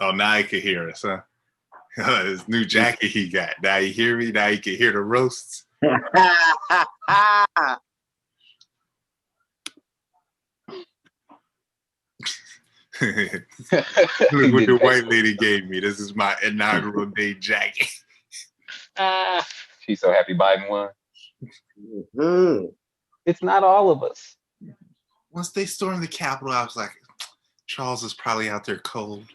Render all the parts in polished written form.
Oh, now he can hear us, huh? His new jacket he got. Now you hear me? Now you can hear the roasts. Look what the white lady gave me. This is my inaugural day jacket. She's so happy Biden won. Mm-hmm. It's not all of us. Once they stormed the Capitol, I was like, Charles is probably out there cold.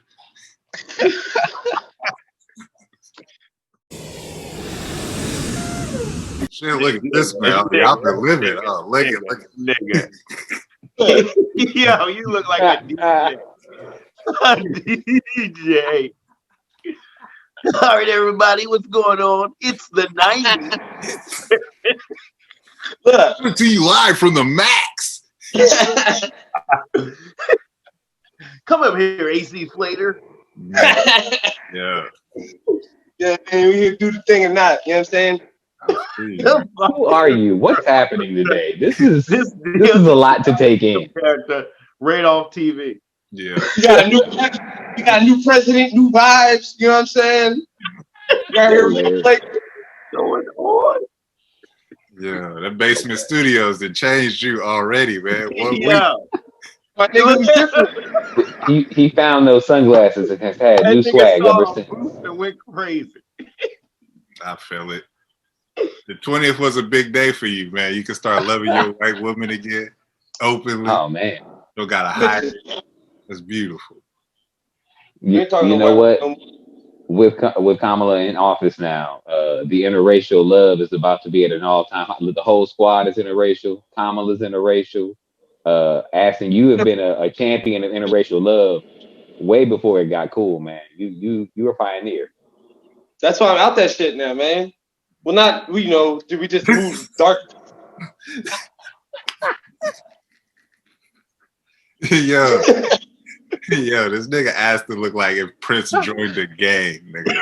Shit, look at this, man. Y'all been living. Oh, look at nigga. Yo, you look like a DJ. A DJ. All right, everybody, what's going on? It's the 90s. Look, coming to you live from the Max. Come up here, AC Slater. Yeah. Yeah, man, we here do the thing or not. You know what I'm saying? Who are you? What's happening today? This is a lot to take in. Character right off TV. Yeah. You got a new president, new vibes. You know what I'm saying? Going on. Yeah, the basement studios that changed you already, man. Yeah. My nigga was different. He found those sunglasses and has had new swag ever since. And went crazy. I feel it. The 20th was a big day for you, man. You can start loving your white woman again openly. Oh man, you gotta hide it. That's beautiful. You know what? With Kamala in office now, the interracial love is about to be at an all-time high. The whole squad is interracial. Kamala's interracial. Aston, you have been a champion of interracial love way before it got cool, man. You were a pioneer. That's why I'm out that shit now, man. Well, not we just move dark. Yo, this nigga Aston look like if Prince joined the gang, nigga.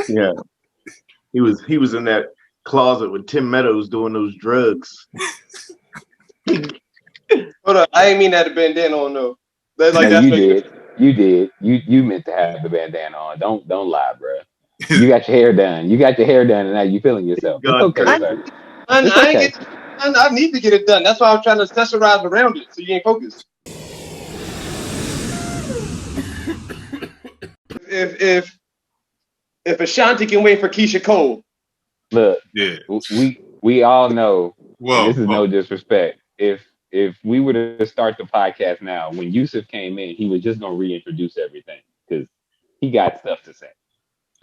Yeah, he was in that closet with Tim Meadows doing those drugs. Hold up, I ain't mean that a bandana on though. You did. You meant to have the bandana on. Don't lie, bro. You got your hair done. And now you feeling yourself. It's okay, sir. I need to get it done. That's why I'm trying to accessorize around it so you ain't focused. If Ashanti can wait for Keyshia Cole. Look, yeah, we all know. Whoa, this is no disrespect. If we were to start the podcast now, when Yusuf came in, he was just gonna reintroduce everything because he got stuff to say.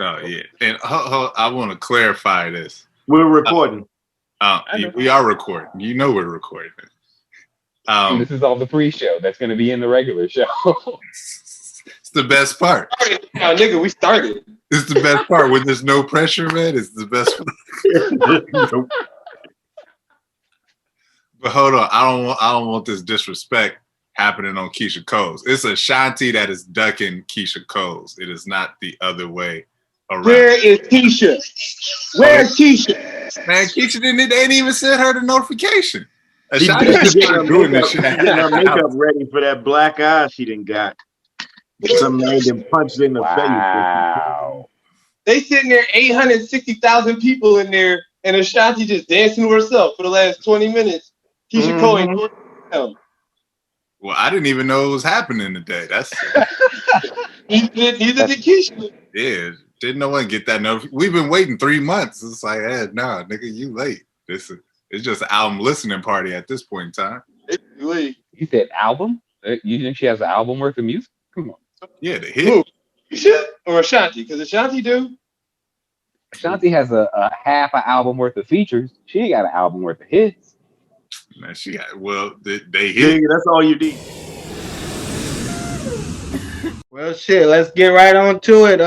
Oh yeah, and I want to clarify this. We're recording. We are recording. You know we're recording. This is all the pre-show that's going to be in the regular show. It's the best part. Now, nigga, we started. It's the best part when there's no pressure, man. It's the best part. But hold on, I don't want this disrespect happening on Keyshia Cole's. It's Ashanti that is ducking Keyshia Cole's. It is not the other way around. Where is Keyshia? Where's Keyshia? Man, Keyshia didn't even send her the notification. She's getting her makeup ready for that black eye she done got. Some man that punched in the face. Wow. They sitting there, 860,000 people in there, and Ashanti just dancing to herself for the last 20 minutes. Keyshia Cole ain't doing him. Well, I didn't even know it was happening today. That's Neither did Keyshia. Yeah, didn't no one get that notification. We've been waiting 3 months. It's like, nah, nigga, you late. It's just an album listening party at this point in time. You said album? You think she has an album worth of music? Come on. Yeah, the hit. Who? Keyshia or Ashanti? Because Ashanti do. Ashanti has a half an album worth of features. She ain't got an album worth of hits. Man, she got they hit. Yeah, that's all you need. Well, shit, let's get right on to it.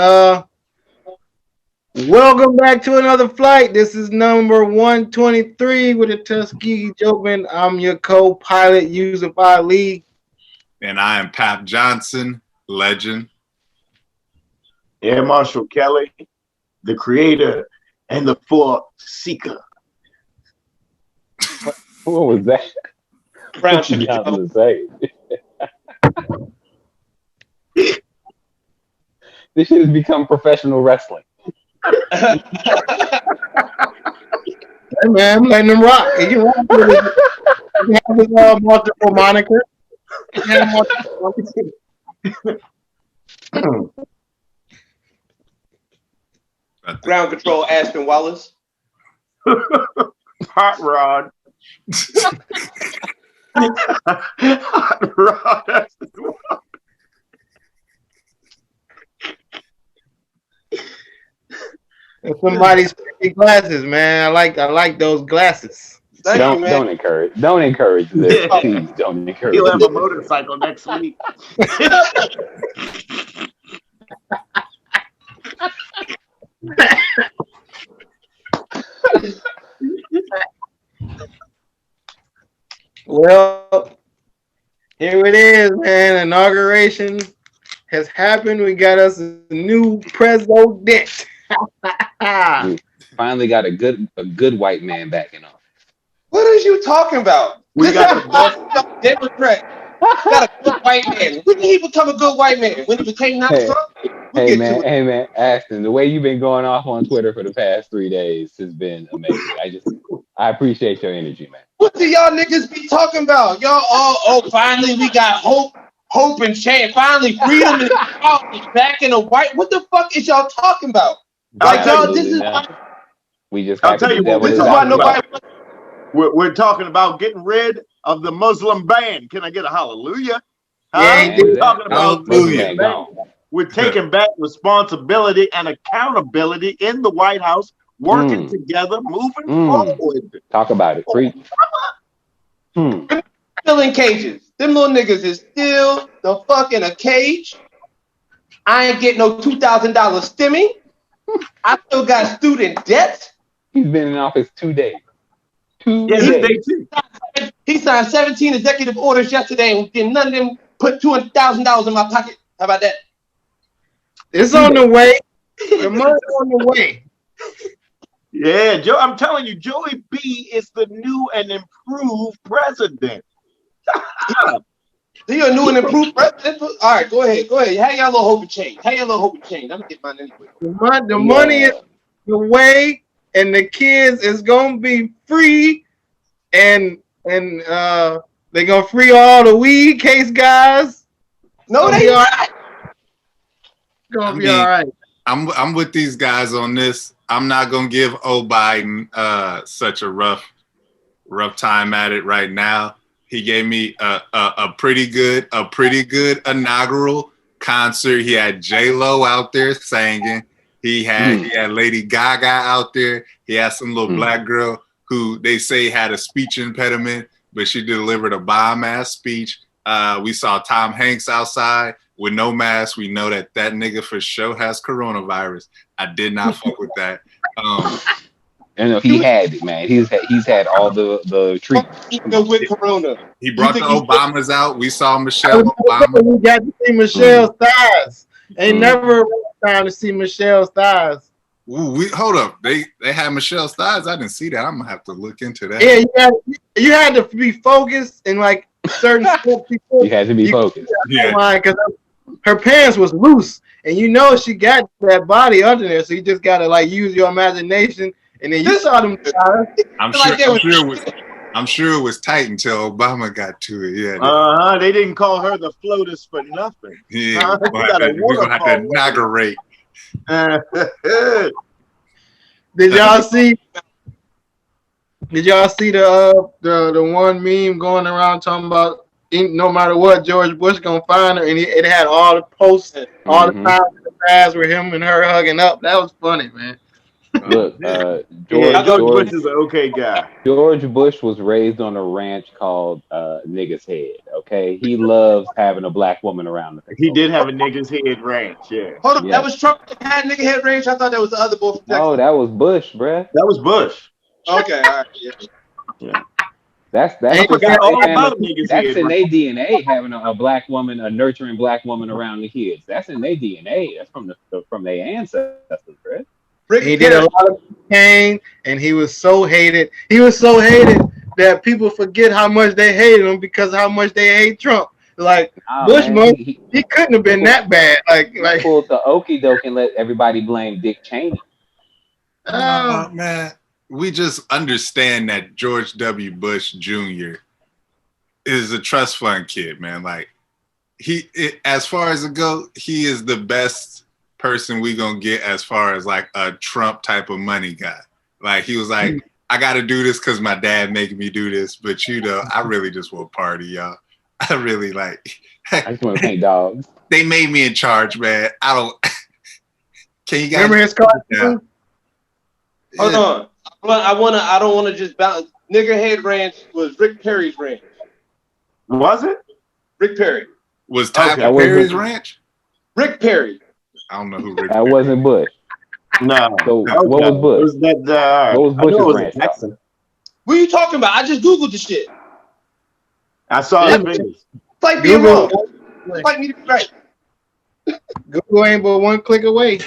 Welcome back to another flight. This is number 123 with the Tuskegee Jokemen. I'm your co-pilot, Yusuf Ali. And I am Pap Johnson, legend. Air Marshal Kelly, the creator and the force seeker. What was that? Brown sugar. Nothing to say. This shit has become professional wrestling. Hey man, I'm letting him rock. He can rock with it. He have his multiple moniker. Ground control, Aston Wallace. Hot Rod. Hot Rod. Aston Wallace. Somebody's pretty glasses, man. I like those glasses. Don't encourage this. Yeah. Please don't encourage. He'll have a motorcycle next week. Well, here it is, man. Inauguration has happened. We got us a new president. We finally got a good white man back in office. What are you talking about? We got the best Democrat. Got a good white man. When did he become a good white man? When he became not Trump? Hey man, Aston, the way you've been going off on Twitter for the past 3 days has been amazing. I appreciate your energy, man. What do y'all niggas be talking about? Y'all finally we got hope and change. Finally freedom is back in a white. What the fuck is y'all talking about? Like y'all, this is why. We just. I'll tell you what. This is why nobody. We're talking about getting rid of the Muslim ban. Can I get a hallelujah? Yeah, we're talking about hallelujah. We're taking back responsibility and accountability in the White House, working together, moving forward. Talk about it, preach. Still in cages. Them little niggas is still the fuck in a cage. I ain't getting no $2,000 stimmy. I still got student debt. He's been in office 2 days. He signed 17 executive orders yesterday and did none of them put $200,000 in my pocket. How about that? It's on the way. The money's on the way. Yeah, Joe. I'm telling you, Joey B is the new and improved president. He a new and improved president. All right, go ahead. Have your little hope and change. I'm gonna get mine anyway. The money is the way, and the kids is gonna be free, and they're gonna free all the weed case guys. No, they not. Gonna be all right. I'm with these guys on this. I'm not gonna give Biden such a rough time at it right now. He gave me a pretty good inaugural concert. He had J-Lo out there singing. He had Lady Gaga out there. He had some little black girl who they say had a speech impediment, but she delivered a bomb-ass speech. We saw Tom Hanks outside with no mask. We know that nigga for sure has coronavirus. I did not fuck with that. And he had it, man. He's had all the treatment. With corona. He brought the Obamas out. We saw Michelle Obama. We got to see Michelle's thighs. Ain't never time to see Michelle's thighs. Ooh, hold up. They had Michelle's thighs. I didn't see that. I'm gonna have to look into that. Yeah, you had to be focused in like certain sports. You had to be focused. Yeah, because her pants was loose, and you know she got that body under there, so you just gotta like use your imagination. And then you saw them. I'm sure it was tight until Obama got to it. Yeah. They didn't call her the FLOTUS for nothing. Yeah. We're gonna have to inaugurate. Did y'all see the one meme going around talking about no matter what George Bush gonna find her, and it had all the posts all the time in the past with him and her hugging up. That was funny, man. Look, George Bush is an okay guy. George Bush was raised on a ranch called Nigga's Head. Okay, he loves having a black woman around. He did have a Nigga's Head ranch. Yeah. Hold on, that was Trump that had nigga head ranch. I thought that was the other boy from Texas. Oh, that was Bush, bruh. That was Bush. Okay, all right. Yeah. That's I forgot all about Nigga's Head. That's in their DNA, having a black woman, a nurturing black woman around the kids. That's in their DNA. That's from their ancestors, bruh. He did a lot of pain, and he was so hated. He was so hated that people forget how much they hated him because of how much they hate Trump. Like Bush, he couldn't have been that bad. Like pulled the okie doke and let everybody blame Dick Cheney. Man, we just understand that George W. Bush Jr. is a trust fund kid, man. Like as far as it goes, he is the best person we gonna get as far as like a Trump type of money guy. Like he was like, I got to do this because my dad making me do this, but I really just want to party, y'all. I really like. I just want to paint dogs. They made me in charge, man. I don't. Can you guys remember his cartoon? Hold on. I don't wanna just bounce. Niggerhead Ranch was Rick Perry's ranch. Was it? Rick Perry. Was Tyler Perry's ranch? Rick Perry. I don't know who Rick That Perry wasn't Bush. No. So what was Bush? What was Bush's ranch? What are you talking about? I just Googled the shit. I saw the videos. It's like being wrong. It's like me to be right. Google ain't but one click away.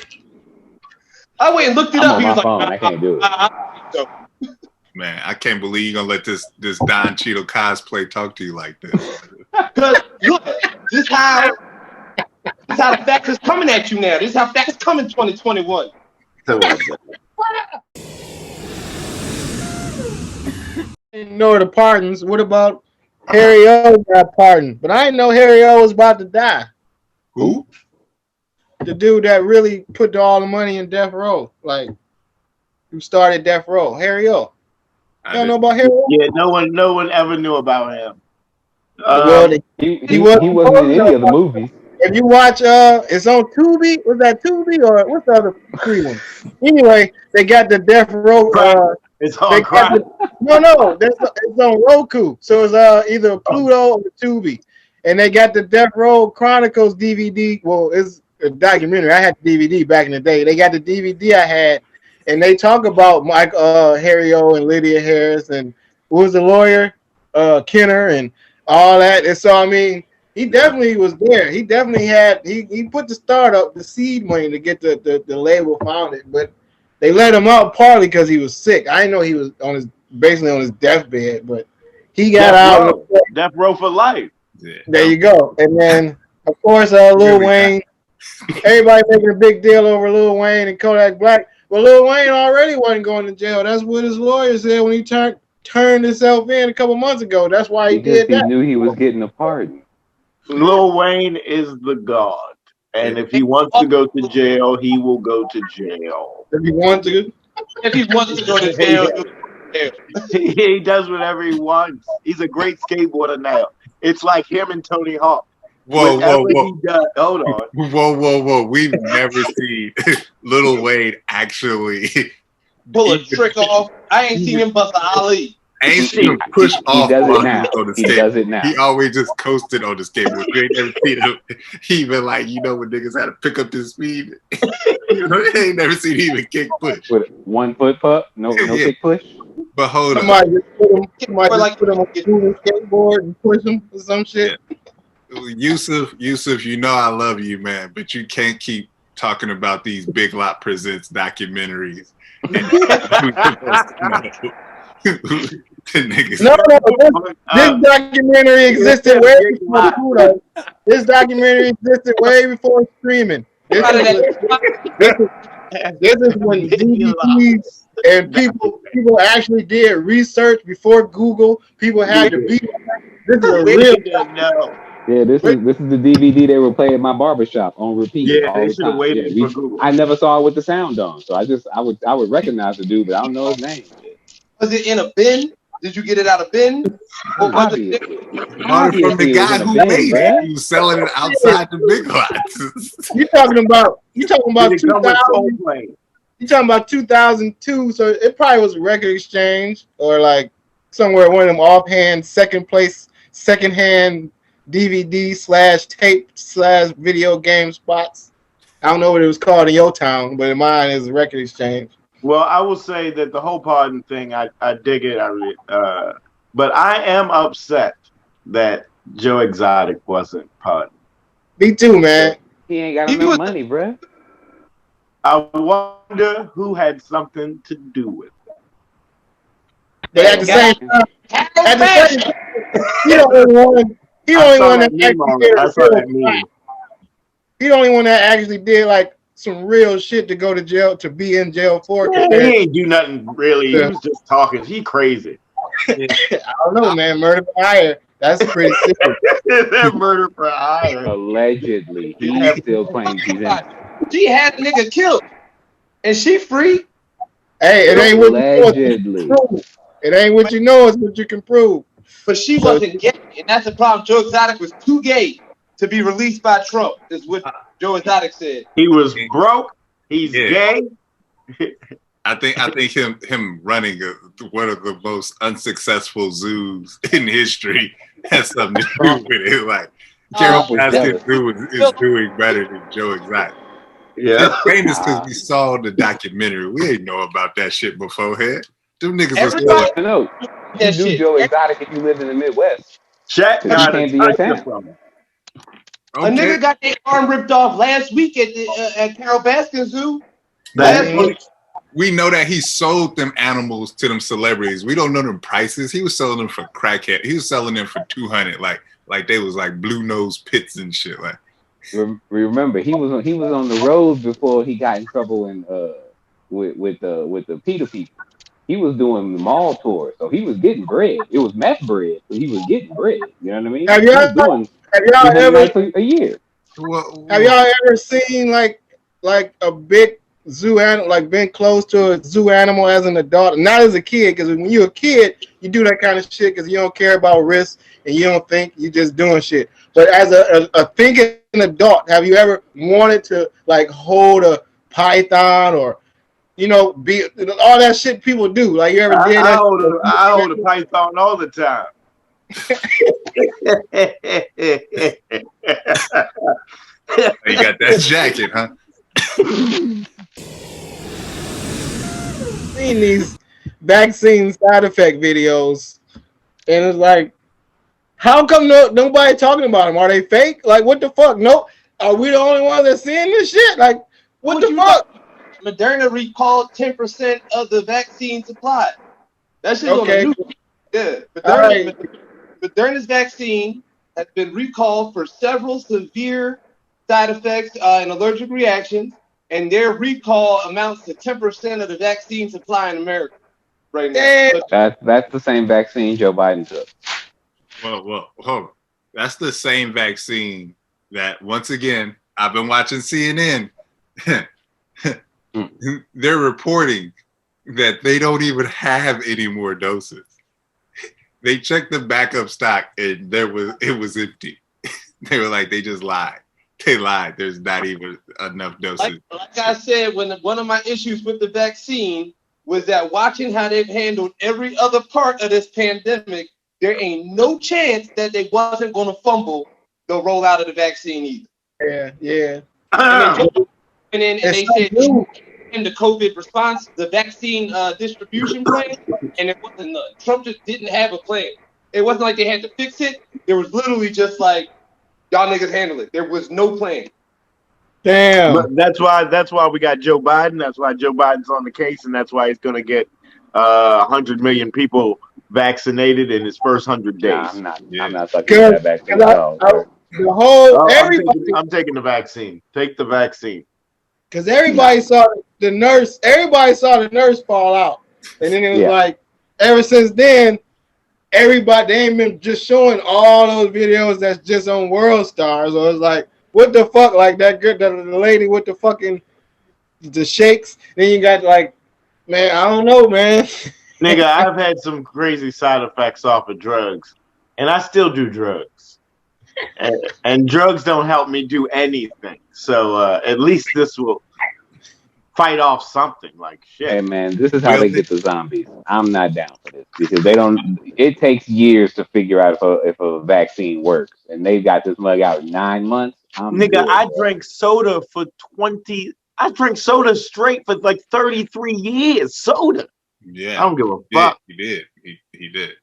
I went and looked it up. On He my was phone. like, I can't do it. Man, I can't believe you're gonna let this Don Cheadle cosplay talk to you like this. Because look, this is how the facts is coming at you now. This is how facts come in 2021. Ignore the pardons. What about Harry O got pardoned? But I didn't know Harry O was about to die. Who? The dude that really put all the money in Death Row, like who started Death Row, Harry O. You don't know about Harry O? Yeah, no one ever knew about him. He wasn't in any of the movies. If you watch, it's on Tubi. Was that Tubi or what's the other free one? Anyway, they got the Death Row. It's on crap. It's on Roku. So it's either Pluto or Tubi, and they got the Death Row Chronicles DVD. Well, it's a documentary. I had the DVD back in the day. They got the DVD I had, and they talk about Harry O and Lydia Harris and who was the lawyer, Kenner and all that. And so I mean, he definitely was there. He definitely had he put the startup, the seed money to get the label founded, but they let him out partly because he was sick. I didn't know he was basically on his deathbed, but he got out. Death Row for life. Yeah. There you go. And then of course Lil Wayne. Everybody making a big deal over Lil Wayne and Kodak Black. Well, Lil Wayne already wasn't going to jail. That's what his lawyer said when he turned himself in a couple months ago. That's why he did that. He knew he was getting a pardon. Lil Wayne is the god. And if he wants to go to jail, he will go to jail. If he wants to go to jail, he does whatever he wants. He's a great skateboarder now. It's like him and Tony Hawk. Whoa. Hold on. Whoa. We've never seen Lil Wayne actually pull a trick off. I ain't seen him bust a Ali. I ain't seen him push off on the skateboard. He does it now. He always just coasted on the skateboard. You ain't never seen him. He even when niggas had to pick up his speed. I ain't never seen him even kick push. With 1 foot pup, no kick push. But hold on. Somebody just put him on a skateboard and push him or some shit. Yeah. Yusuf, you know I love you, man, but you can't keep talking about these Big Lot Presents documentaries. This documentary existed way before Pluto. This documentary existed way before streaming. This is when DVDs and people actually did research before Google. People had to be. This is a real. Yeah, this is the DVD they were playing at my barbershop on repeat. Yeah, all they the should have time. waited for Google. I never saw it with the sound on, so I would recognize the dude, but I don't know his name. Was it in a bin? Did you get it out of bin? Or was it from the guy who made it? He was selling it outside the Big Lots. You're talking about 2000. You're talking about 2002, so it probably was a record exchange or like somewhere one of them offhand secondhand DVD / tape / video game spots. I don't know what it was called in your town, but in mine is a record exchange. Well, I will say that the whole pardon thing, I dig it. But I am upset that Joe Exotic wasn't pardoned. Me too, man. He ain't got enough money, bruh. I wonder who had something to do with it. But at the same time, At the same time, he the only one. He the only one that actually did real. He the only one that actually did like some real shit to go to jail, to be in jail for. Man, he ain't do nothing really. He was just talking. He crazy. I don't know, man. Murder for hire. That's pretty simple. That murder for hire. Allegedly, he still claims he's innocent. She had a nigga killed, and she free. Hey, it ain't what allegedly. You know. It ain't what you know, it's what you can prove. But she wasn't gay, and that's the problem. Joe Exotic was too gay to be released by Trump, is what Joe Exotic said. He was broke. He's gay. I think him running one of the most unsuccessful zoos in history has something to do with it. Like Carol Baskin Zoo is doing better than Joe Exotic. Yeah, it's famous because we saw the documentary. We didn't know about that shit beforehand. Them niggas was like, no. You do Joe Exotic if you live in the Midwest. Shaq got came to your town. A nigga got their arm ripped off last week at Carol Baskin Zoo. We know that he sold them animals to them celebrities. We don't know them prices. He was selling them for crackhead. He was selling them for $200, like they was like blue nose pits and shit. Like, remember, he was on the road before he got in trouble with the PETA people. He was doing the mall tour, so he was getting bread. It was meth bread, so he was getting bread. You know what I mean? Have y'all ever a year? Have y'all ever seen like a big zoo animal, like been close to a zoo animal as an adult? Not as a kid, because when you're a kid, you do that kind of shit because you don't care about risk and you don't think, you just doing shit. But as a thinking adult, have you ever wanted to like hold a python or be all that shit people do? Like you ever did that? I hold a python all the time. You got that jacket, huh? Seen these vaccine side effect videos, and it's like, how come nobody talking about them? Are they fake? Like, what the fuck? No, are we the only ones that seeing this shit? Like, what the fuck? Moderna recalled 10% of the vaccine supply. That shit's on the news. Yeah, Moderna's vaccine has been recalled for several severe side effects and allergic reactions, and their recall amounts to 10% of the vaccine supply in America right now. That's the same vaccine Joe Biden took. Well, hold on. That's the same vaccine that, once again, I've been watching CNN. They're reporting that they don't even have any more doses. They checked the backup stock and it was empty. They were like, they just lied. They lied. There's not even enough doses. Like I said, one of my issues with the vaccine was that watching how they've handled every other part of this pandemic, there ain't no chance that they wasn't going to fumble the rollout of the vaccine either. Yeah. And then they said in the COVID response, the vaccine distribution plan, and it wasn't none. Trump just didn't have a plan. It wasn't like they had to fix it. It was literally just like, y'all niggas handle it. There was no plan. Damn. But that's why we got Joe Biden. That's why Joe Biden's on the case, and that's why he's going to get 100 million people vaccinated in his first 100 days. I'm not talking about that vaccine at all. I'm taking the vaccine. Take the vaccine. Because everybody saw the nurse fall out. And then it was like, ever since then, they ain't been just showing all those videos that's just on World Stars. So it's like, what the fuck? Like that girl, the lady with the shakes. Then you got like, man, I don't know, man. Nigga, I've had some crazy side effects off of drugs. And I still do drugs. And drugs don't help me do anything. So at least this will fight off something like shit. Hey man, this is how they get the zombies. I'm not down for this because it takes years to figure out if a vaccine works. And they've got this mug out in 9 months. I drank soda for 20. I drank soda straight for like 33 years. Soda. Yeah. I don't give a fuck. He did. He did.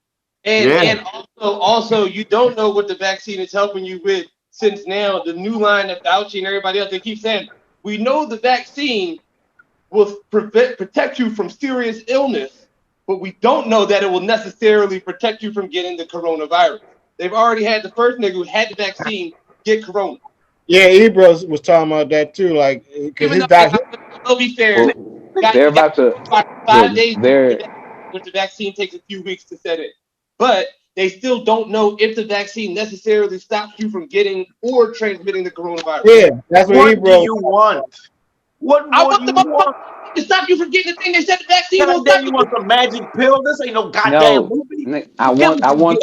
And also, you don't know what the vaccine is helping you with, since now the new line of Fauci and everybody else, they keep saying, we know the vaccine will protect you from serious illness, but we don't know that it will necessarily protect you from getting the coronavirus. They've already had the first nigga who had the vaccine get corona. Yeah, Ebro was talking about that too. Like, because his doctor. I'll be fair. Well, they're about to 5 days with the vaccine takes a few weeks to set in, but they still don't know if the vaccine necessarily stops you from getting or transmitting the coronavirus. Yeah, that's what Ebro. What do you want? What more do you want? To stop you from getting the thing they said the vaccine will stop you want some magic pill? This ain't no goddamn movie. I want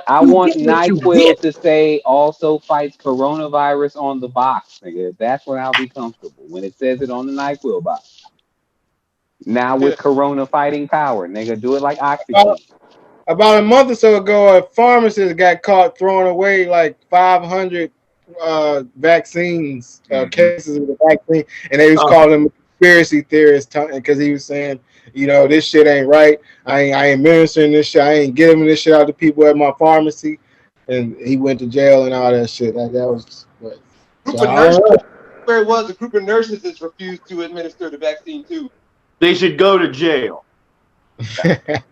NyQuil to say also fights coronavirus on the box, nigga. That's when I'll be comfortable, when it says it on the NyQuil box. Now with corona fighting power, nigga, do it like oxygen. About a month or so ago, a pharmacist got caught throwing away like 500 vaccines, cases of the vaccine, and they was calling him a conspiracy theorist because he was saying, you know, this shit ain't right. I ain't administering this shit. I ain't giving this shit out to people at my pharmacy, and he went to jail and all that shit. Like that was what. Where it was, a group of nurses has refused to administer the vaccine too. They should go to jail.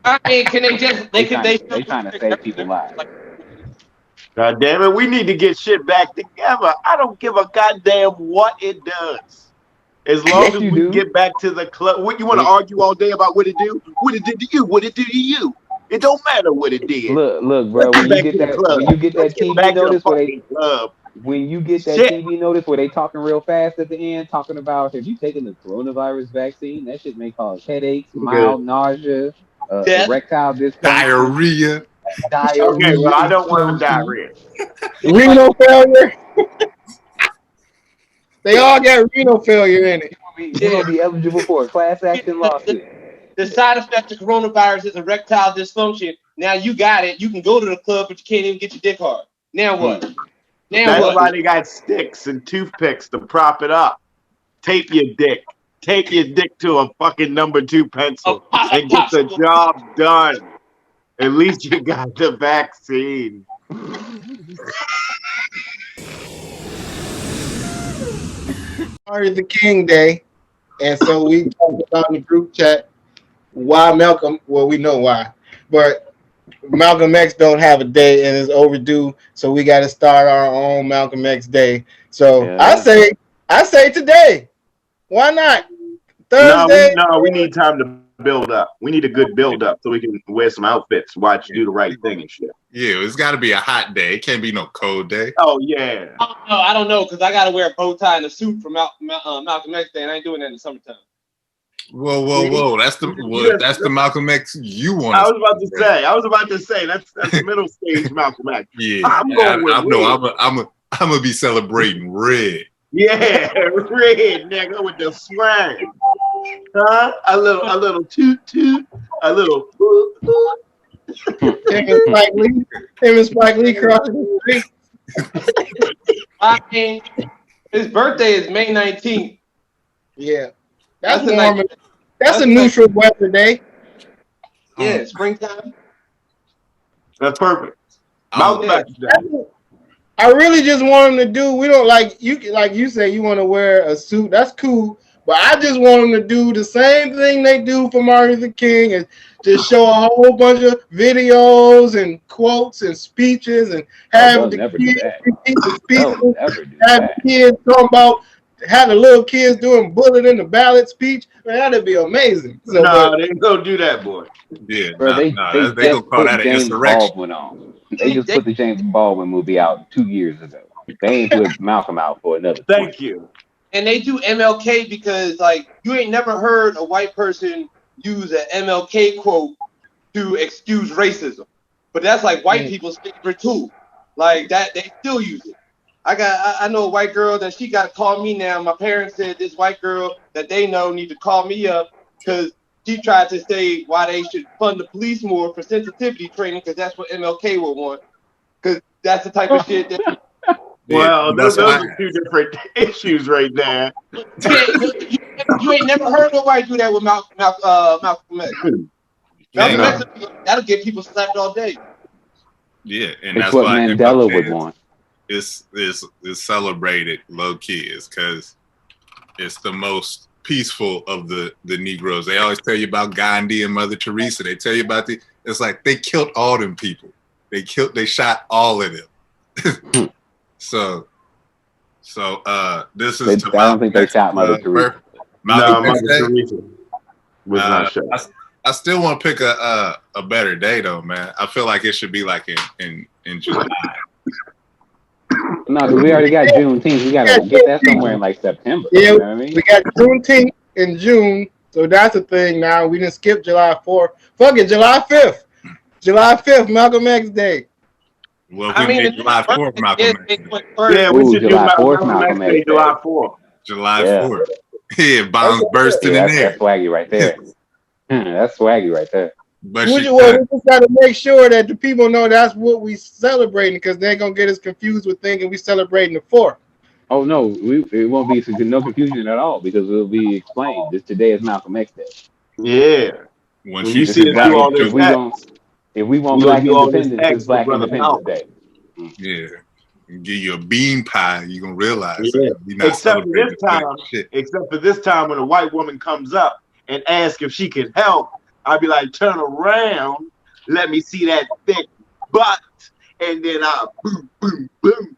I mean, can they just? They trying to save people lives. God damn it, we need to get shit back together. I don't give a goddamn what it does. As long as we get back to the club. What you want to argue all day about what it do? What it did to you? What it did to you? It don't matter what it did. Look, bro. When you get that TV notice where they talking real fast at the end, talking about have you taken the coronavirus vaccine? That shit may cause headaches, mild nausea, erectile dysfunction, diarrhea. Okay, well, I don't want diarrhea. Renal failure. They all got renal failure in it. You're gonna be eligible for a class action lawsuit. The side effect of coronavirus is erectile dysfunction. Now you got it. You can go to the club, but you can't even get your dick hard. Now what? That's why they got sticks and toothpicks to prop it up. Tape your dick. Take your dick to a fucking number 2 pencil and get the job done. At least you got the vaccine. Martin Luther King Day, and so we talked about in the group chat why Malcolm. Well, we know why, but Malcolm X don't have a day and it's overdue. So we got to start our own Malcolm X Day. So I say today. Why not? Thursday. No, we need time to build up. We need a good build up so we can wear some outfits, watch, do the right thing and shit. Yeah, it's got to be a hot day. It can't be no cold day. Oh yeah. I don't know because I got to wear a bow tie and a suit for Malcolm X Day, and I ain't doing that in the summertime. Whoa! That's the Malcolm X you want. I was about to say that's the middle stage Malcolm X. Yeah, I'm gonna be celebrating red. Yeah, red nigga with the swag. Huh? A little toot toot, a little. Him and Spike Lee crossing the street. I mean, his birthday is May 19th. Yeah. That's a neutral weather day. Yeah, springtime. That's perfect. I really just want him to do. We don't like you say you want to wear a suit. That's cool, but I just want him to do the same thing they do for Martin Luther King and just show a whole bunch of videos and quotes and speeches and have the kids repeat the speeches. Have the kids talking about. Had the little kids doing bullet in the ballot speech, man, that'd be amazing. So, they ain't gonna do that, boy. Yeah, they gonna call that an insurrection. They just put the James Baldwin movie out 2 years ago. They ain't put Malcolm out for another. Thank you. And they do MLK because, like, you ain't never heard a white person use an MLK quote to excuse racism, but that's like white people's favorite tool. Like that, they still use it. I know a white girl that she got to call me now. My parents said this white girl that they know need to call me up because she tried to say why they should fund the police more for sensitivity training because that's what MLK would want. Because that's the type of shit that. Well, those are two different issues right there. You ain't never heard nobody do that with Malcolm X. Malcolm X, that'll get people slapped all day. Yeah, and that's what Mandela would want. It's celebrated low key is because it's the most peaceful of the Negroes. They always tell you about Gandhi and Mother Teresa. They tell you about it's like they killed all them people. They shot all of them. So this is. I don't think they shot Mother Teresa. Mother Teresa was not shot. I still want to pick a better day though, man. I feel like it should be like in July. No, because we already got Juneteenth. We gotta get that somewhere in like September. Yeah, you know what I mean? We got Juneteenth in June, so that's the thing. Now we didn't skip July 4th. Fuck it, July 5th. July 5th, Malcolm X Day. Well, I mean, July 4th, Malcolm X. Yeah, we should do Malcolm X Day, July 4th. July 4th. Yeah, bombs bursting in there. That's swaggy right there. That's swaggy right there. But we just got to make sure that the people know that's what we celebrating, because they're gonna get us confused with thinking we celebrating the 4th. Oh no, it won't be no confusion at all, because it'll be explained. Today is Malcolm X Day. Yeah. When you see it do all this, if we want Black Independence, it's Black Independence Day. Yeah. Give you a bean pie, you're gonna realize. Yeah. Except for this time when a white woman comes up and asks if she can help, I'd be like, turn around, let me see that thick butt, and then I'll boom, boom, boom.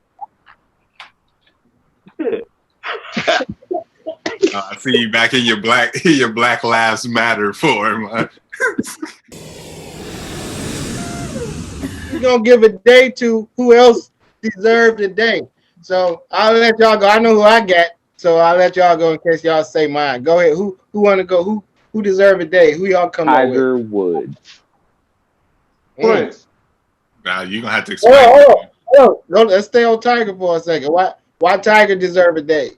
I see you back in your Black Lives Matter form. We're gonna give a day to who else deserved a day. So I'll let y'all go. I know who I got, so I'll let y'all go in case y'all say mine. Go ahead. Who want to go? Who deserve a day? Who y'all come up with? Tiger Woods. Prince. Now you're gonna have to explain. Hold on. Let's stay on Tiger for a second. Why Tiger deserve a day?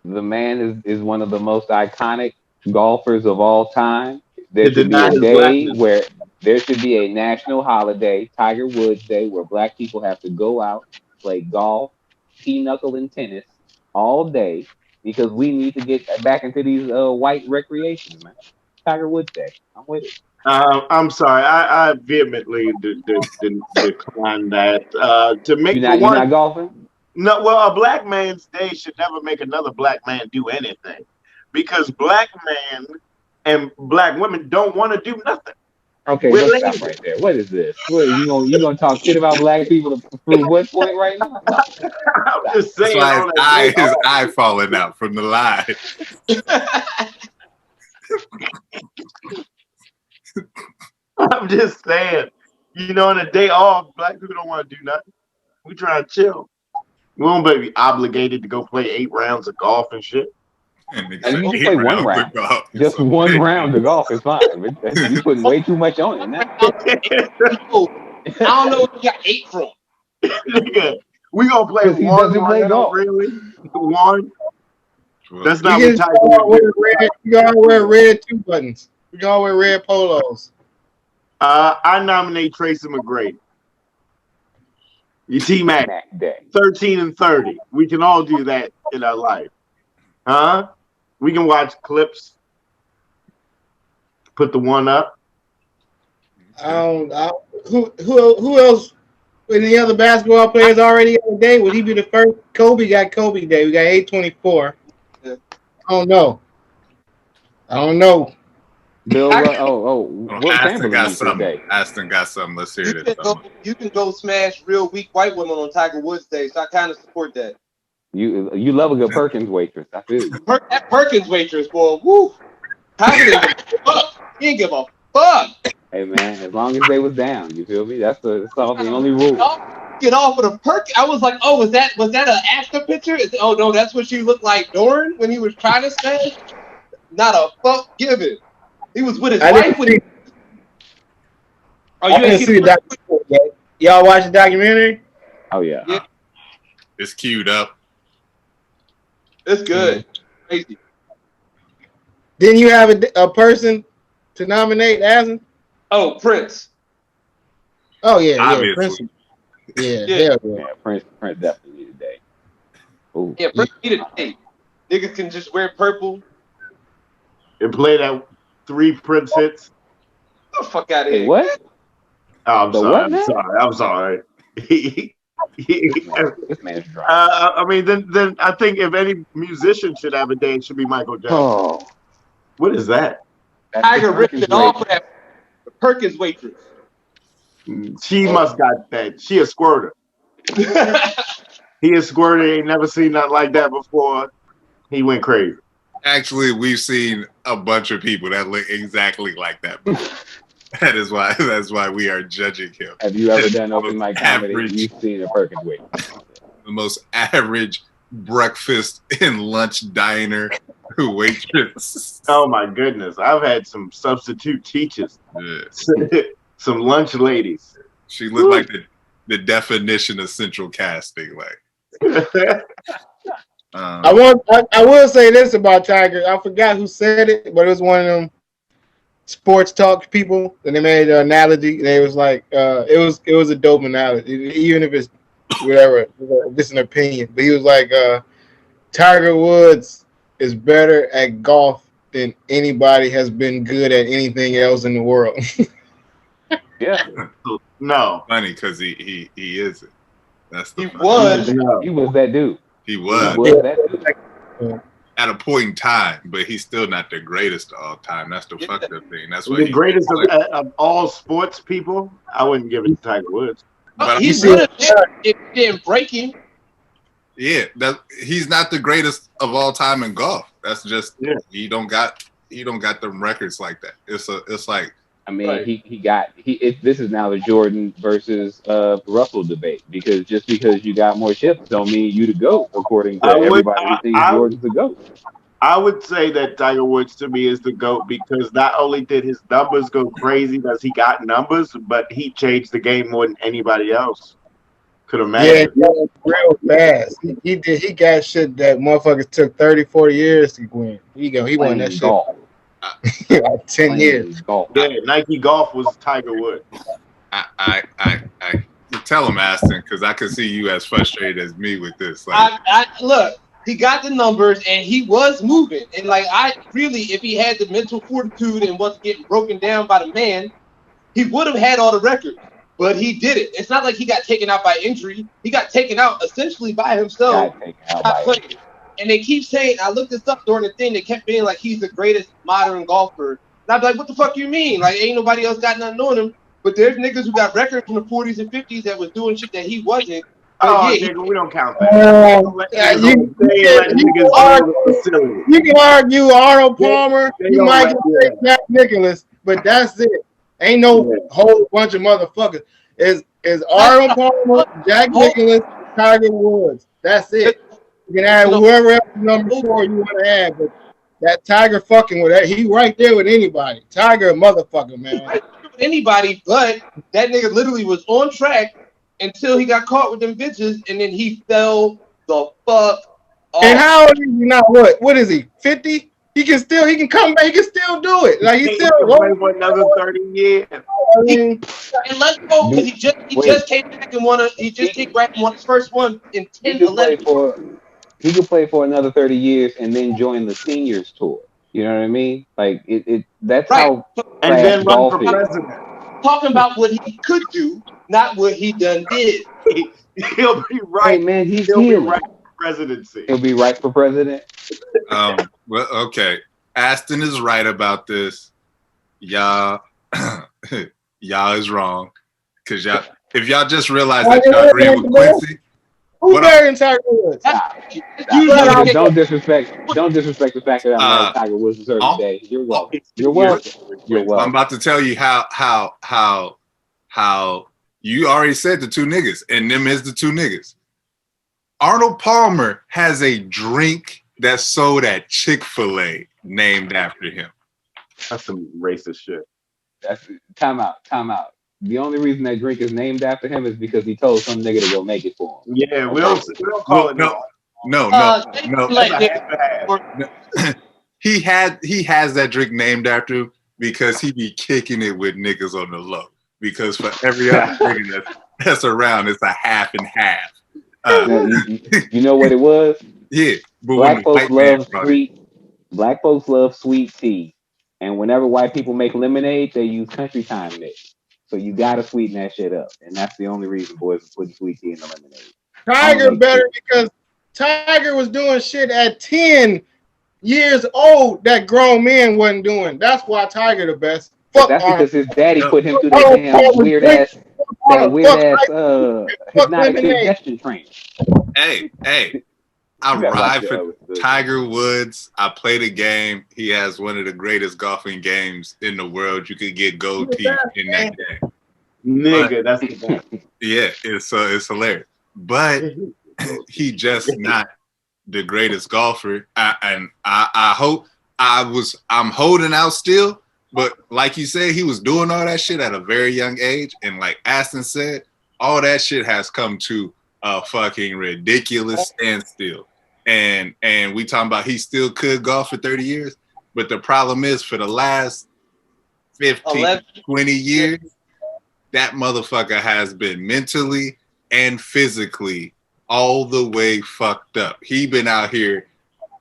The man is one of the most iconic golfers of all time. There should be a day where there should be a national holiday, Tiger Woods Day, where Black people have to go out, play golf, pinochle, and tennis all day, because we need to get back into these white recreations, man. Tiger Woods Day. I'm with it. I'm sorry. I vehemently decline that. To make you're not golfing? No. Well, a Black man's day should never make another Black man do anything, because Black men and Black women don't want to do nothing. Okay, let's stop right there. What is this? What, you gonna talk shit about Black people to prove what point right now? No. I'm just saying. That's why his eye falling out from the lie. I'm just saying. On a day off, Black people don't want to do nothing. We try to chill. We won't be obligated to go play 8 rounds of golf and shit. And you can play 1 round. Just 1 round of golf is fine. You're putting way too much on it now. I don't know if you got 8 from. Nigga, we gonna play 1 round, really? 1? That's not what Tiger. You gotta wear red 2 buttons. You gotta wear red polos. I nominate Tracy McGrady. Your T-Mac. 13 and 30. We can all do that in our life. Huh? We can watch clips. Put the 1 up. Who else? Any other basketball players already on the day? Would he be the first? Kobe got Kobe Day. We got 824. I don't know. Bill, Aston got something. Aston got something. Let's hear it. You can go smash real weak white women on Tiger Woods Day, so I kind of support that. You love a good Perkins waitress. I feel you. That Perkins waitress, boy. Woo! Tiger didn't give a fuck. He didn't give a fuck. Hey man, as long as they was down, you feel me? That's the only rule. Get off of the Perkins. I was like, oh, was that an after picture? Oh no, that's what she looked like during when he was trying to smash. Not a fuck given. He was with his wife when he. Oh, you didn't see the documentary yet? Y'all watch the documentary? Oh yeah. It's queued up. It's good. Crazy. Didn't you have a person to nominate, Aston? Oh, Prince. Oh yeah, obviously. Yeah, Prince definitely need a day. Ooh. Yeah, Prince need a day. Niggas can just wear purple and play that 3 Prince hits. Get the fuck out of here. What? Oh, I'm sorry. This man's drunk. I mean, then I think if any musician should have a day, it should be Michael Jackson. Oh, what is that? Tiger ripped it off for that Perkins waitress. She must got that. She a squirter. He a squirter. Ain't never seen nothing like that before. He went crazy. Actually, we've seen a bunch of people that look exactly like that. That's why we are judging him. Have you ever done open mic comedy? You've seen a Perkins waitress. The most average breakfast and lunch diner waitress. Oh my goodness. I've had some substitute teachers. Yeah. Some lunch ladies. She looked like the definition of central casting. Like I will say this about Tiger. I forgot who said it, but it was one of them sports talk people, and they made an analogy. And it was like it was a dope analogy, even if it's whatever, just an opinion. But he was like, Tiger Woods is better at golf than anybody has been good at anything else in the world. Yeah. No. Funny because he isn't. That's the he was that dude. He was that dude. At a point in time, but he's still not the greatest of all time. That's the fucked up thing. That's what the greatest of all sports people. I wouldn't give it to Tiger Woods. But he's good at it. It didn't break him. Yeah, he's not the greatest of all time in golf. That's just he don't got them records like that. It's like. I mean, right. This is now the Jordan versus Russell debate, because just because you got more chips don't mean you the GOAT, according to everybody who thinks Jordan's the GOAT. I would say that Tiger Woods to me is the GOAT because not only did his numbers go crazy because he got numbers, but he changed the game more than anybody else could imagine. Yeah, real fast. He got shit that motherfuckers took 30, 40 years to win. He won that shit. Golf. 10 years. Golf. Yeah, Nike Golf was Tiger Woods. I tell him, Aston, because I could see you as frustrated as me with this. Like, look, he got the numbers and he was moving, and like if he had the mental fortitude and wasn't getting broken down by the man, he would have had all the records. But he did it. It's not like he got taken out by injury. He got taken out essentially by himself. And they keep saying, I looked this up during the thing, they kept being like, he's the greatest modern golfer. And I'd be like, what the fuck you mean? Like, ain't nobody else got nothing on him. But there's niggas who got records from the 40s and 50s that was doing shit that he wasn't. We don't count that. You can argue Arnold Palmer, you might say Jack Nicklaus, but that's it. Ain't no whole bunch of motherfuckers. Is Arnold Palmer, Jack Nicklaus, Tiger Woods. That's it. You can add whoever else number 4 you want to add, but that Tiger fucking with that, he right there with anybody. Tiger a motherfucker, man. Anybody, but that nigga literally was on track until he got caught with them bitches, and then he fell the fuck off. And how old is he now? What is he? 50? He can come back. He can still do it. Like he still play for another 30 years. And let's go because he just came back and won. He just came back and won his first one in 10, 11. He could play for another 30 years and then join the seniors tour. You know what I mean? Like that's right. How. And then run for president. Talking about what he could do, not what he done did. He'll be right. Hey man, he'll be right for presidency. He'll be right for president. Well, okay. Aston is right about this. Y'all is wrong because if y'all just realize that y'all agree with Quincy. Who's better than Tiger Woods? Don't disrespect the fact that I like Tiger Woods a certain day. You're welcome. You're welcome. I'm about to tell you how you already said the two niggas, and them is the two niggas. Arnold Palmer has a drink that's sold at Chick-fil-A named after him. That's some racist shit. Time out. The only reason that drink is named after him is because he told some nigga to go make it for him. Yeah, we don't call it no. He has that drink named after him because he be kicking it with niggas on the low. Because for every other nigga that's around, it's a half and half. You know what it was? Yeah. Black folks love sweet tea. And whenever white people make lemonade, they use country time mix. So you gotta sweeten that shit up, and that's the only reason boys are putting sweet tea in the lemonade. Tiger better because Tiger was doing shit at 10 years old that grown men wasn't doing. That's why Tiger the best. Fuck that's because his daddy put him through that damn weird ass hypnotic suggestion training. Hey, I ride for Tiger Woods. I play the game. He has one of the greatest golfing games in the world. You could get gold teeth in that game. Nigga, that's the best. Yeah, it's hilarious. But he just not the greatest golfer. I'm holding out still. But like you said, he was doing all that shit at a very young age. And like Aston said, all that shit has come to a fucking ridiculous standstill. And we talking about he still could golf for 30 years. But the problem is for the last 15, 20 years, that motherfucker has been mentally and physically all the way fucked up. He been out here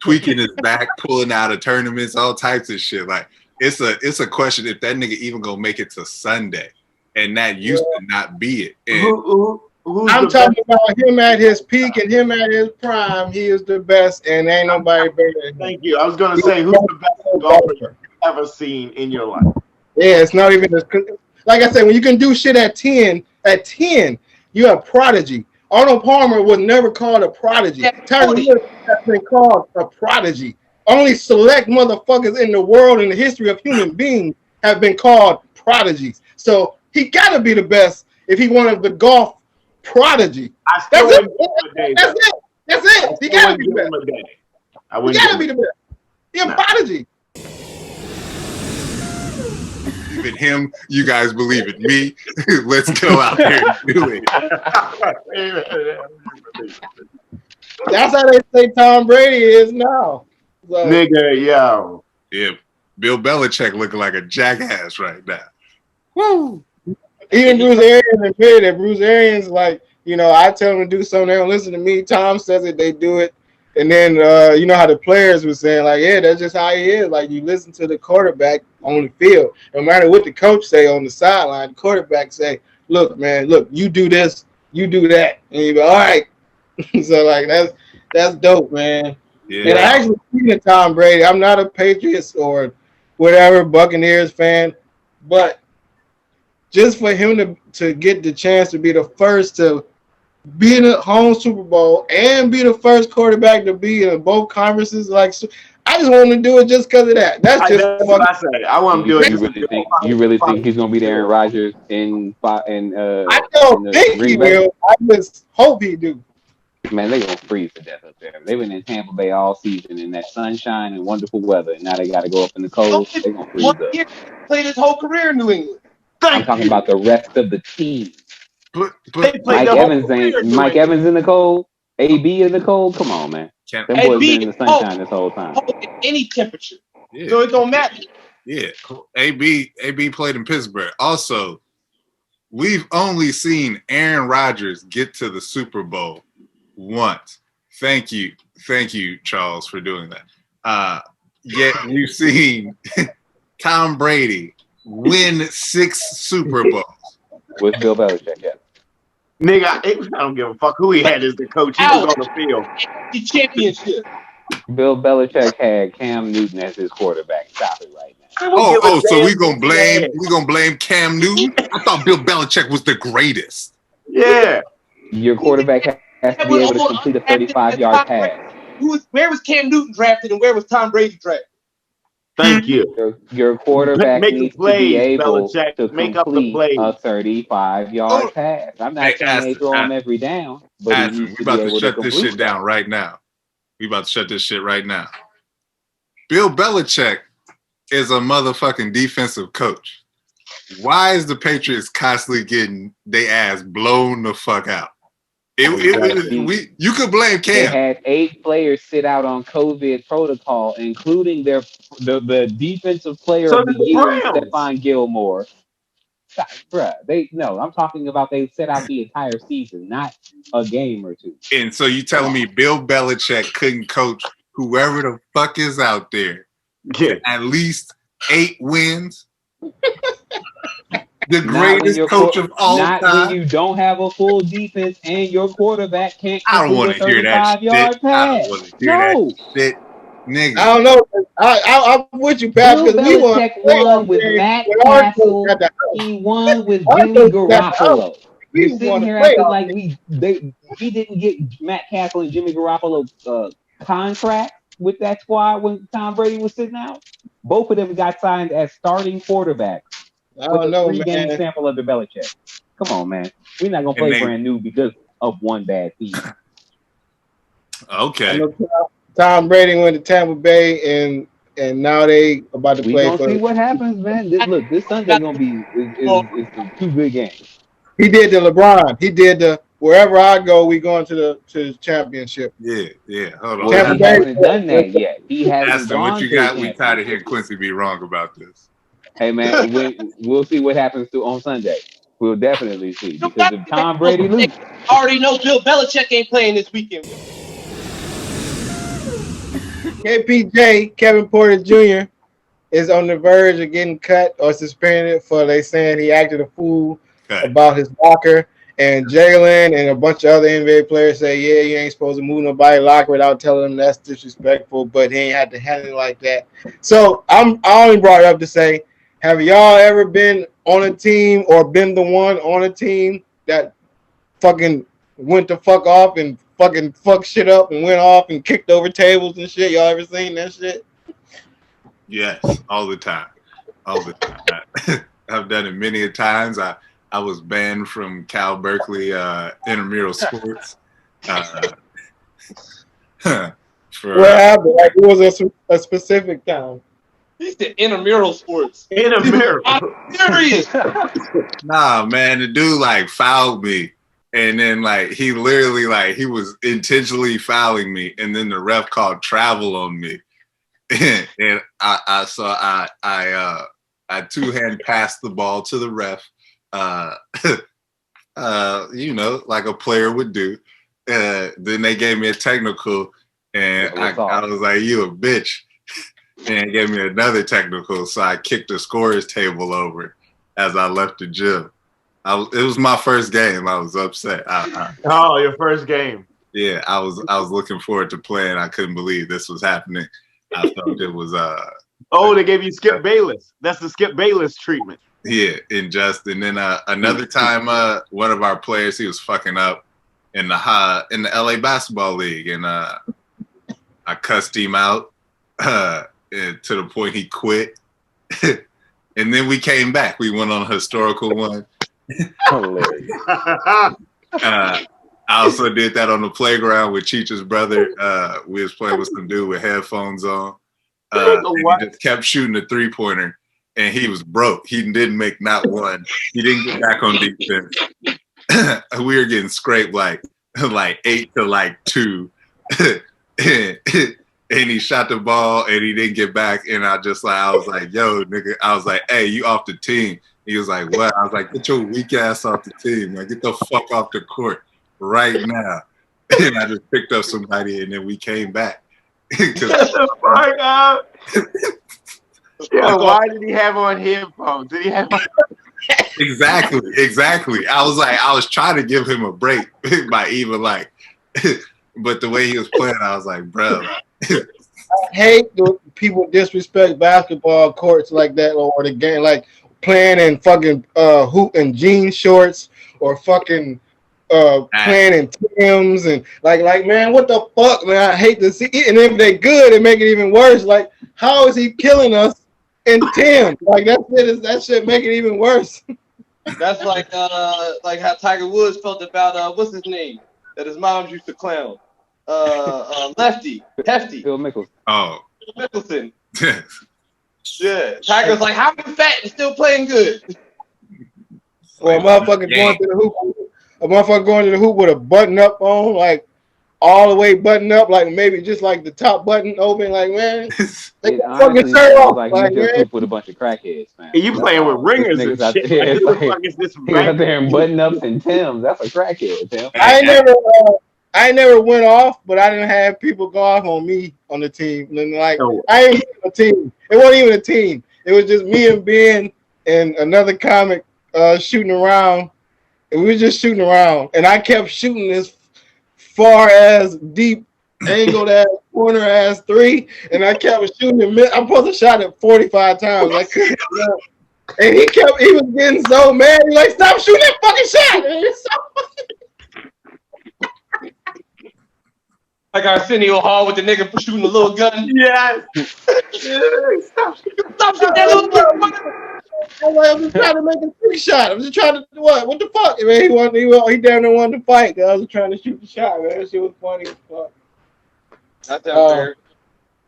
tweaking his back, pulling out of tournaments, all types of shit. Like, it's a question if that nigga even gonna make it to Sunday, and that used to not be it. I'm talking about him at his peak and him at his prime. He is the best, and ain't nobody better than him. Thank you. I was gonna say, who's the best golfer you've ever seen in your life? Yeah, it's not even like I said. When you can do shit at 10, you're a prodigy. Arnold Palmer was never called a prodigy. Tiger Woods has been called a prodigy. Only select motherfuckers in the world in the history of human beings have been called prodigies. So he got to be the best if he wanted the golf prodigy. That's it. He got to be the best. He got to be the best. He's a prodigy. Even him, you guys believe it. Me, let's go out there and do it. That's how they say Tom Brady is now. So, nigga, yo. Yeah, Bill Belichick looking like a jackass right now. Woo! Even Bruce Arians admitted that. Bruce Arians, like, I tell them to do something, they don't listen to me. Tom says it, they do it. And then, you know how the players were saying, like, yeah, that's just how he is. Like, you listen to the quarterback on the field. No matter what the coach say on the sideline, the quarterback say, look, man, you do this, you do that. And you go, all right. So, like, that's dope, man. Yeah. And I actually seen Tom Brady. I'm not a Patriots or whatever Buccaneers fan, but just for him to get the chance to be the first to be in a home Super Bowl and be the first quarterback to be in both conferences, like, I just want to do it just because of that. That's what I said. I want to do it. You really think he's gonna be there in Rodgers in I don't think he will. I just hope he do. Man, they gonna freeze to death up there. They've been in Tampa Bay all season in that sunshine and wonderful weather, and now they got to go up in the cold. They gonna freeze up. Played his whole career in New England. I'm talking about the rest of the team. But Mike Evans in the cold. AB in the cold. Come on, man. Them boys been in the sunshine this whole time. Any temperature, so it don't matter. Yeah, AB played in Pittsburgh. Also, we've only seen Aaron Rodgers get to the Super Bowl once. Thank you, Charles, for doing that. Yet we've seen Tom Brady win 6 Super Bowls with Bill Belichick. Yeah. Nigga, I don't give a fuck who he had as the coach. He was on the field. The championship. Bill Belichick had Cam Newton as his quarterback. Stop it right now. So we gonna blame Cam Newton? I thought Bill Belichick was the greatest. Yeah. Your quarterback has to be able to complete a 35-yard pass. Where was Cam Newton drafted and where was Tom Brady drafted? Thank you. Your quarterback needs to be able to complete a 35-yard pass. I'm not saying they throw him every down, but we're about to shut this shit down right now. Bill Belichick is a motherfucking defensive coach. Why is the Patriots constantly getting their ass blown the fuck out? You could blame Cam. They had 8 players sit out on COVID protocol, including the defensive player of the year, Stephon Gilmore. I'm talking about they set out the entire season, not a game or two. And so you telling me Bill Belichick couldn't coach whoever the fuck is out there at least 8 wins? The greatest coach of all time. Not when you don't have a full defense and your quarterback can't complete a 35-yard pass. I don't want to hear that shit, nigga. I don't know. I'm with you, Pat, because we won with Matt Castle. He won with Jimmy Garoppolo. You're sitting here acting like he didn't get Matt Castle and Jimmy Garoppolo contract with that squad when Tom Brady was sitting out. Both of them got signed as starting quarterbacks. I don't know, man. 3-game sample of the Belichick. Come on, man. We're not gonna play brand new because of one bad team. Okay. Tom Brady went to Tampa Bay, and now they about to play. We gonna see what happens, man. This Sunday gonna be is 2 good games. He did the LeBron. He did the wherever I go, we going to the championship. Yeah. Hold on. Well, he hasn't done that yet. He hasn't. Aston, what you got? We tired of hearing Quincy be wrong about this. Hey man, we'll see what happens on Sunday. We'll definitely see because if Tom Brady loses, already know Bill Belichick ain't playing this weekend. KPJ, Kevin Porter Jr. is on the verge of getting cut or suspended for they saying he acted a fool about his locker. And Jalen and a bunch of other NBA players say, yeah, you ain't supposed to move nobody's locker without telling them that's disrespectful, but he ain't had to handle it like that. So I only brought it up to say, have y'all ever been on a team or been the one on a team that fucking went the fuck off and fucking fucked shit up and went off and kicked over tables and shit? Y'all ever seen that shit? Yes, all the time. I've done it many a times. I was banned from Cal Berkeley intramural sports. What happened? Like, it was a specific time. He said intramural sports. Intramural. I'm serious. Nah, man, the dude like fouled me, and then like he literally like he was intentionally fouling me, and then the ref called travel on me, and I two-hand passed the ball to the ref, like a player would do. Then they gave me a technical, and I was like, "You a bitch." And gave me another technical, so I kicked the scorer's table over as I left the gym. It was my first game. I was upset. Your first game. Yeah, I was looking forward to playing. I couldn't believe this was happening. I felt it was they gave you Skip Bayless. That's the Skip Bayless treatment. Yeah, unjust. And then another time, one of our players, he was fucking up in the LA Basketball League, and I cussed him out. To the point he quit. And then we came back. We went on a historical one. I also did that on the playground with Cheech's brother. We was playing with some dude with headphones on. And he just kept shooting a 3-pointer, and he was broke. He didn't make not one. He didn't get back on defense. We were getting scraped like 8 to 2. And he shot the ball and he didn't get back. And I was like, yo, nigga. I was like, hey, you off the team. He was like, what? I was like, get your weak ass off the team. Like, get the fuck off the court right now. And I just picked up somebody and then we came back. Why did he have on headphones? Did he have on? Exactly. I was trying to give him a break by even like, but the way he was playing, I was like, bro. I hate the people disrespect basketball courts like that, or the game like playing in fucking hoop and jean shorts, or fucking playing in Timbs and like man, what the fuck, man? I hate to see it. And if they good, it make it even worse. Like, how is he killing us in Timbs? Like that shit make it even worse. That's like how Tiger Woods felt about what's his name that his mom used to clown. Hefty. Phil Mickelson. Oh. Phil Mickelson. Yeah. Tiger's like, how you fat and still playing good? Or a motherfucker going to the hoop. A motherfucker going to the hoop with a button up on, like all the way buttoned up, like maybe just like the top button open, like man. They fucking shirt off. Like you just hoop with a bunch of crackheads, man. You playing with ringers and shit. Who the fuck out there in button ups and Timbs. That's a crackhead, Tim. I never went off, but I didn't have people go off on me on the team. And like I ain't a team. It wasn't even a team. It was just me and Ben and another comic shooting around, and we were just shooting around, and I kept shooting as far as deep angled ass corner ass 3, and I kept shooting him. I'm supposed to shot it 45 times. I couldn't. And he was getting so mad. He's like, stop shooting that fucking shot. Like Arsenio Hall with the nigga for shooting the little gun. Yes. Stop shooting that little gun. I'm just trying to make a trick shot. I'm just trying to do what? What the fuck? Man, he damn near wanted to fight. I was trying to shoot the shot, man. That shit was funny as fuck. That's fair.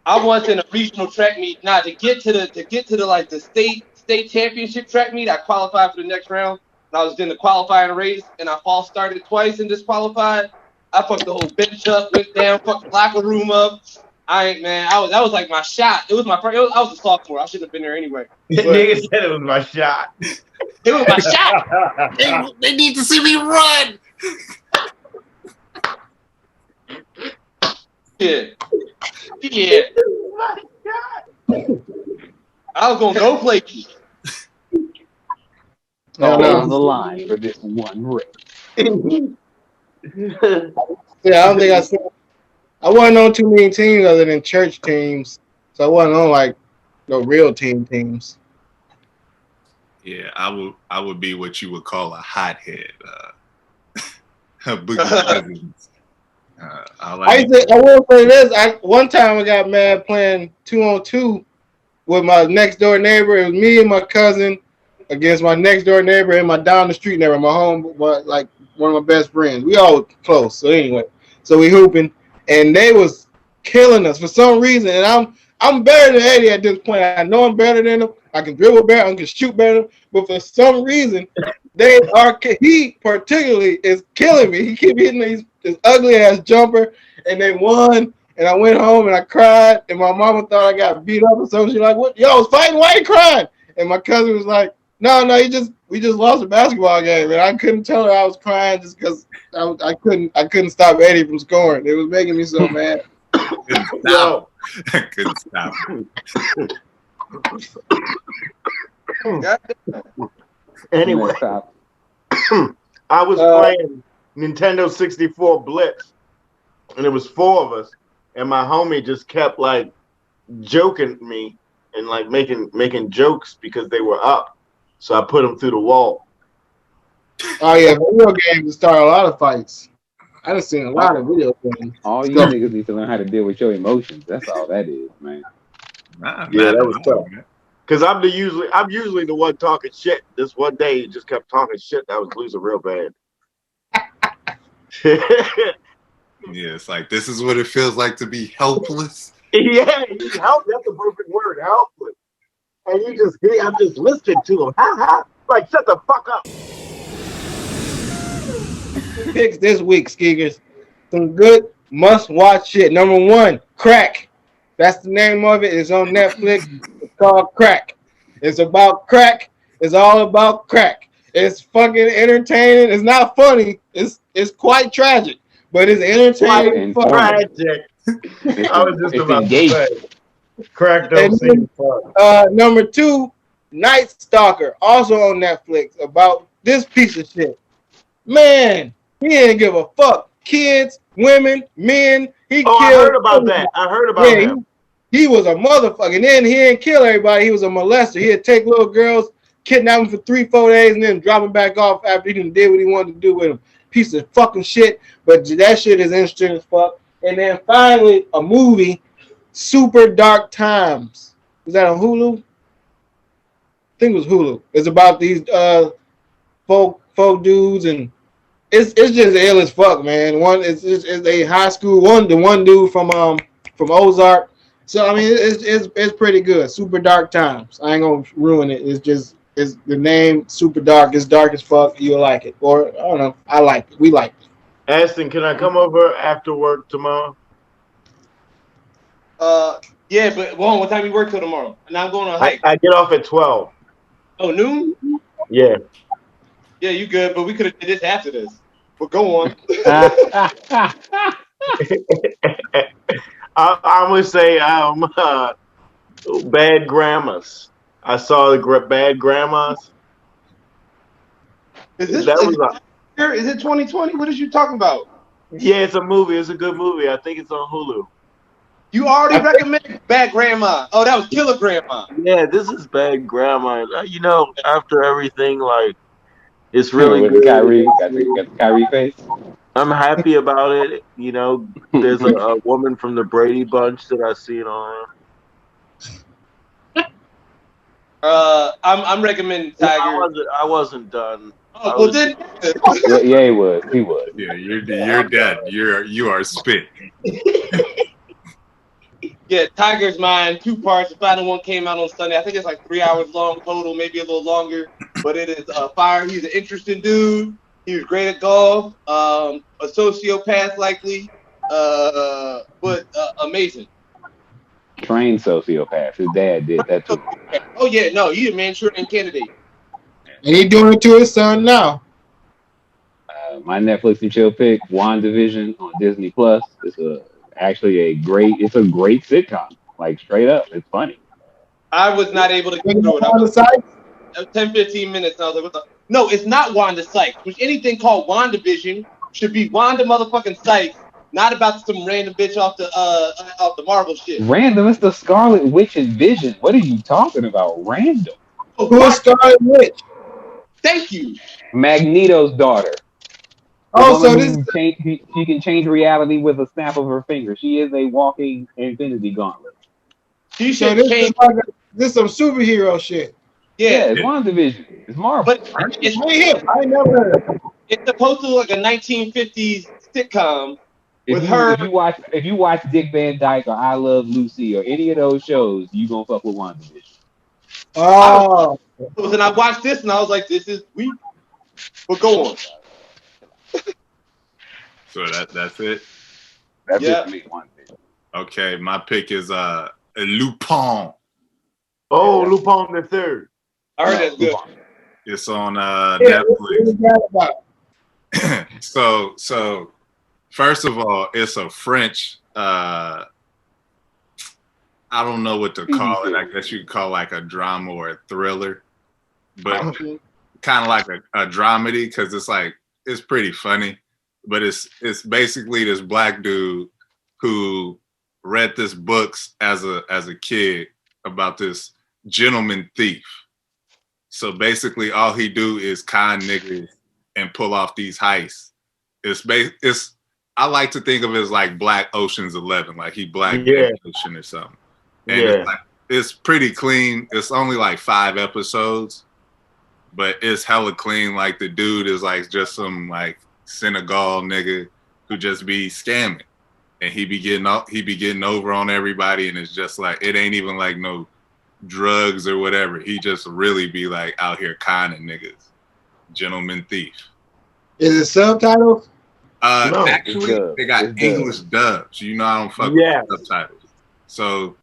I once in a regional track meet, to get to the like the state championship track meet, I qualified for the next round. And I was in the qualifying race, and I false started twice and disqualified. I fucked the whole bench up, went down, fucked the locker room up. That was like my shot. It was my first. I was a sophomore. I shouldn't have been there anyway. The nigga said it was my shot. It was my shot. They need to see me run. Yeah. I was gonna go play. On the line for this one race. Yeah, I don't think I wasn't on too many teams other than church teams, so I wasn't on like no real teams. Yeah, I would be what you would call a hothead. Boogie Cousins. I will say this. One time I got mad playing 2-on-2 with my next door neighbor. It was me and my cousin against my next door neighbor and my down the street neighbor, my home, like one of my best friends. We all close. So anyway, we hooping, and they was killing us for some reason. And I'm better than Eddie at this point. I know I'm better than him. I can dribble better. I can shoot better. But for some reason, he particularly is killing me. He keep hitting his ugly ass jumper, and they won. And I went home and I cried, and my mama thought I got beat up or something. She's like, "What? Yo, I was fighting. Why you crying?" And my cousin was like, "No, we just lost a basketball game." And I couldn't tell her I was crying just because I couldn't stop Eddie from scoring. It was making me so mad. I couldn't stop. Anyway, I was playing Nintendo 64 Blitz, and it was 4 of us, and my homie just kept like joking me and like making jokes because they were up, so I put them through the wall. Oh yeah, video games start a lot of fights. I done seen a lot of video games. All you niggas need to learn how to deal with your emotions. That's all that is, man. Yeah, that was tough. Because I'm usually the one talking shit. This one day he just kept talking shit. I was losing real bad. Yeah, it's like, this is what it feels like to be helpless. Yeah, that's the perfect word, helpless. And I'm just listening to him. Like, shut the fuck up. Picks this week, Skeegers. Some good must-watch shit. Number 1, Crack. That's the name of it. It's on Netflix. It's called Crack. It's about crack. It's all about crack. It's fucking entertaining. It's not funny. It's quite tragic, but it's entertaining. Tragic. I was just about to say. Crack don't seem fun. Number 2, Night Stalker, also on Netflix, about this piece of shit. Man, he didn't give a fuck. Kids, women, men. He killed. I heard about that. I heard about him. He was a motherfucker. And then he didn't kill everybody. He was a molester. He'd take little girls, kidnap them for 3-4 days, and then drop them back off after he done did what he wanted to do with them. Piece of fucking shit. But that shit is interesting as fuck. And then finally, a movie, Super Dark Times. Was that on Hulu? I think it was Hulu. It's about these folk dudes, and it's just ill as fuck, man. It's a high school the one dude from Ozark. So I mean, it's pretty good. Super Dark Times. I ain't gonna ruin it. It's the name Super Dark. It's dark as fuck. You'll like it, or I don't know. I like it. We like it. Aston, can I come over after work tomorrow? Yeah, but what time you work till tomorrow? And I'm going on a hike. I get off at 12. Oh, noon? Yeah. Yeah, you good, but we could have did this after this. But go on. I would say bad grammars. I saw the Bad Grandmas. Is it 2020? What is you talking about? Yeah, it's a movie. It's a good movie. I think it's on Hulu. You already recommended Bad Grandma. Oh, that was Killer Grandma. Yeah, this is Bad Grandma. You know, after everything, like, it's really with good. the Kyrie face. I'm happy about it. You know, there's a woman from the Brady Bunch that I seen on. I'm recommending Tiger. I wasn't done. Oh, well then. Yeah, he was. He was. Yeah, you're dead. You are spit. Yeah, Tiger's Mine, 2 parts. The final one came out on Sunday. I think it's like 3 hours long total, maybe a little longer. But it is fire. He's an interesting dude. He was great at golf. A sociopath, likely, but amazing. Trained sociopath. His dad did that too. Oh yeah, no, he's a Manchurian candidate. And he's doing it to his son now. My Netflix and chill pick, WandaVision on Disney Plus. It's a great sitcom. Like straight up, it's funny. I was not able to get through it. I was 10, 15 minutes. And I was like, what the? No, it's not Wanda Sykes. Which anything called WandaVision should be Wanda motherfucking Sykes, not about some random bitch off the Marvel shit. Random? It's the Scarlet Witch's vision. What are you talking about? Random? Who is Scarlet Witch? Thank you. Magneto's daughter. She can change reality with a snap of her finger. She is a walking Infinity Gauntlet. She should change. This is some superhero shit. Yeah, it's WandaVision. It's Marvel. But I never heard of it. It's supposed to look like a 1950s sitcom with her. If you watch Dick Van Dyke or I Love Lucy or any of those shows, you gonna fuck with WandaVision. Oh. And I watched this and I was like, this is weak. But go on. So that's it. That's it for me. WandaVision. Okay, my pick is Lupin. Oh, Lupin the Third. I heard that's good. It's on Netflix. So first of all, it's a French. I don't know what to call it. I guess you could call it like a drama or a thriller, but kind of like a dramedy because it's pretty funny. But it's basically this black dude who read this books as a kid about this gentleman thief. So basically, all he do is con niggas and pull off these heists. I like to think of it as like Black Ocean's 11, like he Black Ocean or something. And it's pretty clean. It's only like 5 episodes, but it's hella clean. Like the dude is like just some like Senegal nigga who just be scamming, and he be getting over on everybody, and it's just like it ain't even like no drugs or whatever. He just really be like out here conning niggas. Gentleman thief. Is it subtitles? No, actually, they got English dubs. You know I don't fuck with subtitles. So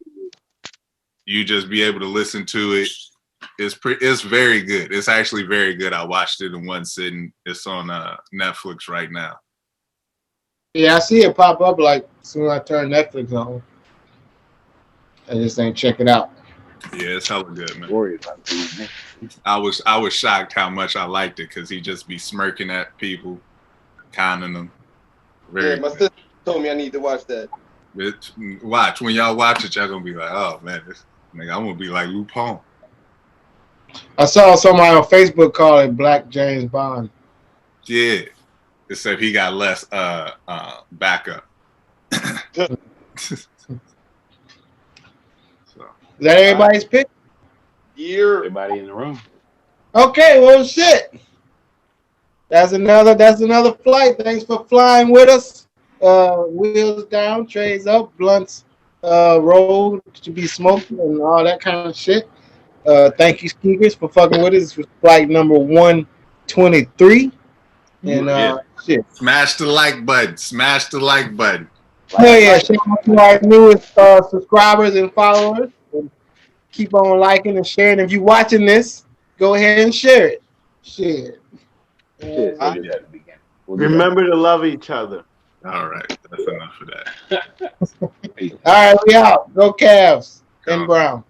you just be able to listen to it. It's very good. It's actually very good. I watched it in one sitting. It's on Netflix right now. Yeah, I see it pop up like as soon as I turn Netflix on. I just ain't check it out. Yeah, it's hella good, man. I was shocked how much I liked it because he just be smirking at people, conning them. My sister told me I need to watch that. Watch when y'all watch it, y'all gonna be like, oh man, I'm gonna be like Lupin. I saw somebody on Facebook call it Black James Bond. Yeah, except he got less backup. Is that everybody's pick? Yeah. Everybody in the room. Okay, well shit. That's another flight. Thanks for flying with us. Wheels down, trays up, blunts rolled to be smoked and all that kind of shit. Thank you, speakers, for fucking with us. This was flight number 123. And shit. Smash the like button. Smash the like button. Oh yeah, shout out to our newest subscribers and followers. And keep on liking and sharing. If you're watching this, go ahead and share it. Shit. Remember to love each other. All right, that's enough of that. All right, we out. Go Cavs and Brown.